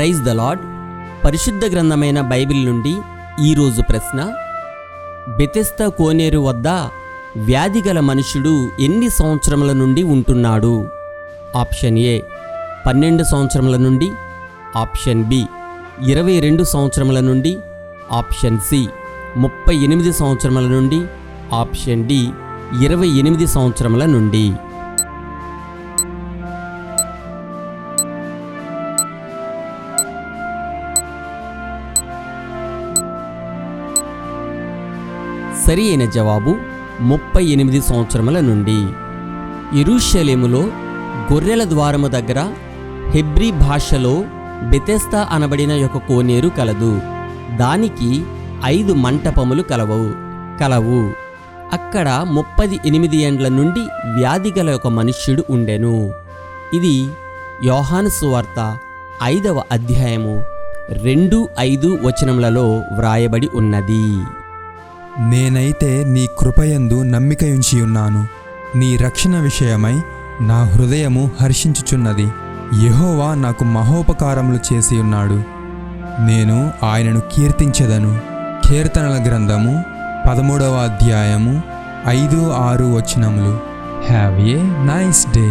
Praise the lord. పరిశుద్ధ గ్రంథమైన Bible నుండి ఈరోజు ప్రశ్న: బెతెస్దా కోనేరు వద్ద వ్యాధిగల మనుషుడు ఎన్ని సంవత్సరముల నుండి ఉంటున్నాడు? ఆప్షన్ ఏ 12 సంవత్సరముల నుండి, ఆప్షన్ బి 22 సంవత్సరముల నుండి, ఆప్షన్ సి 38 సంవత్సరముల నుండి, ఆప్షన్ డి 28 సంవత్సరముల నుండి. సరి అయిన జవాబు 38 సంవత్సరముల నుండి. యెరూషలేములో గొర్రెల ద్వారము దగ్గర హెబ్రీ భాషలో బెతెస్దా అనబడిన ఒక కోనేరు కలదు. దానికి 5 మంటపములు కలవు. అక్కడ 38 ఏండ్ల నుండి వ్యాధిగల ఒక మనుష్యుడు ఉండెను. ఇది యోహాను సువార్త 5వ అధ్యాయము 2-5 వచనములలో వ్రాయబడి ఉన్నది. నేనైతే నీ కృపయందు నమ్మికయుంచి ఉన్నాను. నీ రక్షణ విషయమై నా హృదయము హర్షించుచున్నది. యెహోవా నాకు మహోపకారములు చేసి ఉన్నాడు. నేను ఆయనను కీర్తించెదను. కీర్తనల గ్రంథము 13వ అధ్యాయము 5-6 వచనములు. Have a nice day.